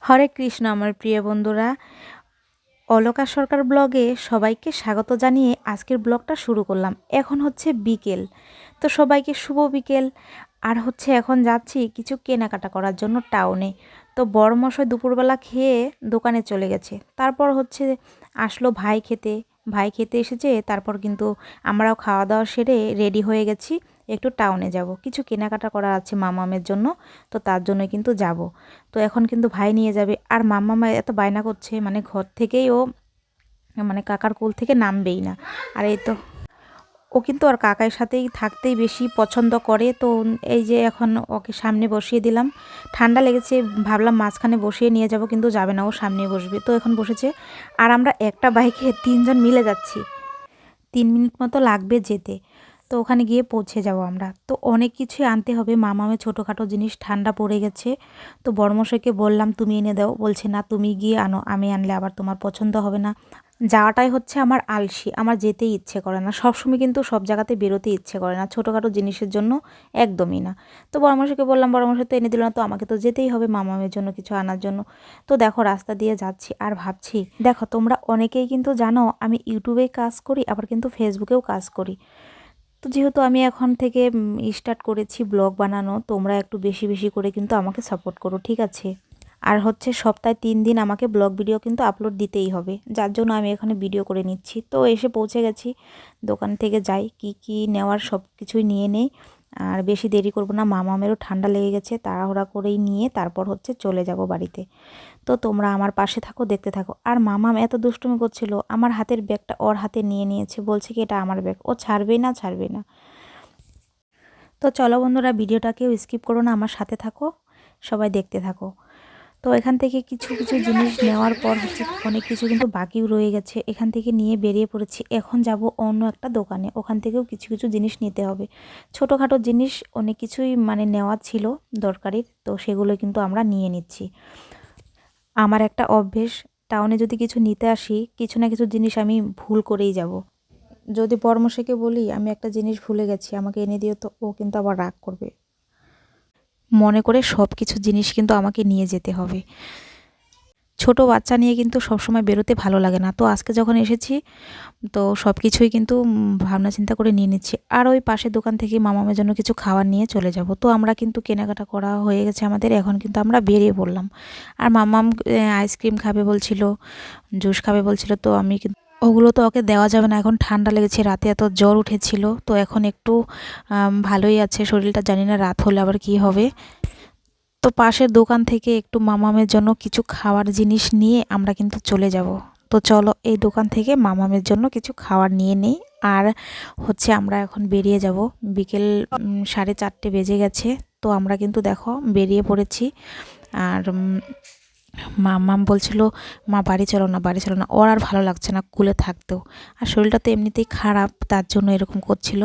হরে কৃষ্ণ আমার প্রিয় বন্ধুরা, অলকা সরকার ব্লগে সবাইকে স্বাগত জানিয়ে আজকের ব্লগটা শুরু করলাম। এখন হচ্ছে বিকেল, তো সবাইকে শুভ বিকেল। আর হচ্ছে এখন যাচ্ছি কিছু কেনাকাটা করার জন্য টাউনে। তো বড়মশাই দুপুরবেলা খেয়ে দোকানে চলে গেছে, তারপর হচ্ছে আসলো ভাই খেতে এসেছে। তারপর কিন্তু আমরাও খাওয়া দাওয়া সেরে রেডি হয়ে গেছি, একটু টাউনে যাব, কিছু কেনাকাটা করা আছে মামামের জন্য, তো তার জন্য কিন্তু যাব। তো এখন কিন্তু ভাই নিয়ে যাবে, আর মাম্মা এত বায়না করছে, মানে ঘর থেকেই ও মানে কাকার কোল থেকে নামবেই না। আর এই তো ও কিন্তু আর কাকার সাথেই থাকতেই বেশি পছন্দ করে। তো এই যে এখন ওকে সামনে বসিয়ে দিলাম, ঠান্ডা লেগেছে, ভাবলাম মাঝখানে বসিয়ে নিয়ে যাব, কিন্তু যাবে না, ও সামনে বসবে। তো এখন বসেছে, আর আমরা একটা বাইকে তিনজন মিলে যাচ্ছি। 3 মিনিট মতো লাগবে যেতে, তো ওখানে গিয়ে পৌঁছে যাব আমরা। তো অনেক কিছুই আনতে হবে মামামের, ছোটোখাটো জিনিস, ঠান্ডা পড়ে গেছে। তো বড়মশাইকে বললাম তুমি এনে দাও, বলছে না তুমি গিয়ে আনো, আমি আনলে আবার তোমার পছন্দ হবে না। যাওয়াটাই হচ্ছে আমার আলসি, আমার যেতেই ইচ্ছে করে না, সবসময় কিন্তু সব জায়গাতে বেরোতে ইচ্ছে করে না, ছোটোখাটো জিনিসের জন্য একদমই না। তো বড়মশাইকে বললাম, বড়মশাই তো এনে দিল না, তো আমাকে তো যেতেই হবে মামামের জন্য কিছু আনার জন্য। তো দেখো রাস্তা দিয়ে যাচ্ছি আর ভাবছি, দেখো তোমরা অনেকেই কিন্তু জানো আমি ইউটিউবেই কাজ করি, আবার কিন্তু ফেসবুকেও কাজ করি। তো যেহেতু আমি এখন থেকে স্টার্ট করেছি ব্লগ বানানো, তোমরা একটু বেশি বেশি করে কিন্তু আমাকে সাপোর্ট করো, ঠিক আছে? আর হচ্ছে সপ্তাহে 3 দিন আমাকে ব্লগ ভিডিও কিন্তু আপলোড দিতেই হবে, যার জন্য আমি এখানে ভিডিও করে নিচ্ছি। তো এসে পৌঁছে গেছি, দোকান থেকে যাই, কি কি নেওয়ার সব কিছুই নিয়ে নেই। আর বেশি দেরি করব না, মামামেরও ঠান্ডা লেগে গেছে, তাড়াহুড়া করেই নিয়ে তারপর হচ্ছে চলে যাব বাড়িতে। তো তোমরা আমার পাশে থাকো, দেখতে থাকো। আর মামাম এত দুষ্টুমি করছিল, আমার হাতের ব্যাগটা ওর হাতে নিয়ে নিয়েছে, বলছে কি এটা আমার ব্যাগ, ও ছাড়বেই না। তো চলো বন্ধুরা, ভিডিওটাকেও স্কিপ করো না, আমার সাথে থাকো, সবাই দেখতে থাকো। তো এখান থেকে কিছু কিছু জিনিস নেওয়ার পর হচ্ছে অনেক কিছু কিন্তু বাকিও রয়ে গেছে, এখান থেকে নিয়ে বেরিয়ে পড়েছি। এখন যাব অন্য একটা দোকানে, ওখান থেকেও কিছু কিছু জিনিস নিতে হবে, ছোটোখাটো জিনিস অনেক কিছুই মানে নেওয়া ছিল দরকারি, তো সেগুলো কিন্তু আমরা নিয়ে নিচ্ছি। আমার একটা অভ্যেস, টাউনে যদি কিছু নিতে আসি, কিছু না কিছু জিনিস আমি ভুল করেই যাব। যদি পরামর্শকে বলি আমি একটা জিনিস ভুলে গেছি, আমাকে এনে দিও, তো ও কিন্তু আবার রাগ করবে, মনে করে সব কিছু জিনিস কিন্তু আমাকে নিয়ে যেতে হবে। ছোট বাচ্চা নিয়ে কিন্তু সবসময় বেরোতে ভালো লাগে না। তো আজকে যখন এসেছি, তো সব কিছুই কিন্তু ভাবনা চিন্তা করে নিয়ে নিচ্ছি। আর ওই পাশের দোকান থেকে মামামের জন্য কিছু খাবার নিয়ে চলে যাব। তো আমরা কিন্তু কেনাকাটা করা হয়ে গেছে আমাদের, এখন কিন্তু আমরা বেরিয়ে পড়লাম। আর মামাম আইসক্রিম খাবে বলছিল, জুস খাবে বলছিল, তো আমি কিন্তু ওগুলো তো ওকে দেওয়া যাবে না, এখন ঠান্ডা লেগেছে, রাতে এত জ্বর উঠেছিল, তো এখন একটু ভালোই আছে শরীরটা, জানি না রাত হলে আবার কি হবে। তো পাশের দোকান থেকে একটু মামামের জন্য কিছু খাওয়ার জিনিস নিয়ে আমরা কিন্তু চলে যাব। তো চলো এই দোকান থেকে মামামের জন্য কিছু খাবার নিয়ে নেই। আর হচ্ছে আমরা এখন বেরিয়ে যাব, বিকেল 4:30 বেজে গেছে। তো আমরা কিন্তু দেখো বেরিয়ে পড়েছি। আর মামাম বলছিল মা বাড়ি চলো না, ওর আর ভালো লাগছে না কুলে থাকতেও, আর শরীরটা তো এমনিতেই খারাপ, তার জন্য এরকম করছিল।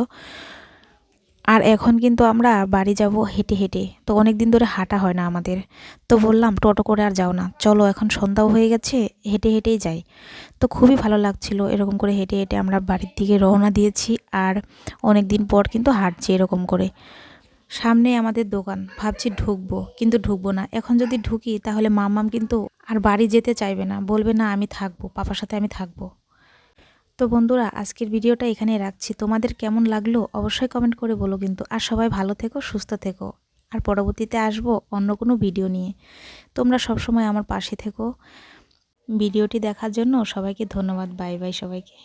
আর এখন কিন্তু আমরা বাড়ি যাব হেঁটে হেঁটে, তো অনেক দিন ধরে হাঁটা হয় না আমাদের। তো বললাম টোটো করে আর যাও না, চলো এখন সন্ধ্যাও হয়ে গেছে, হেঁটে হেঁটেই যাই। তো খুবই ভালো লাগছিল এরকম করে হেঁটে হেঁটে আমরা বাড়ির দিকে রওনা দিয়েছি। আর অনেক দিন পর কিন্তু হাঁটছি এরকম করে। সামনে আমাদের দোকান, ভাবছি ঢুকবো, কিন্তু ঢুকবো না, এখন যদি ঢুকি তাহলে মাম্মাম কিন্তু আর বাড়ি যেতে চাইবে না, বলবে না আমি থাকবো, পাপার সাথে আমি থাকবো। তো বন্ধুরা, আজকের ভিডিওটা এখানেই রাখছি, তোমাদের কেমন লাগলো অবশ্যই কমেন্ট করে বলো কিন্তু। আর সবাই ভালো থেকো, সুস্থ থেকো। আর পরবর্তীতে আসবো অন্য কোনো ভিডিও নিয়ে, তোমরা সবসময় আমার পাশে থেকো। ভিডিওটি দেখার জন্য সবাইকে ধন্যবাদ, বাই বাই সবাইকে।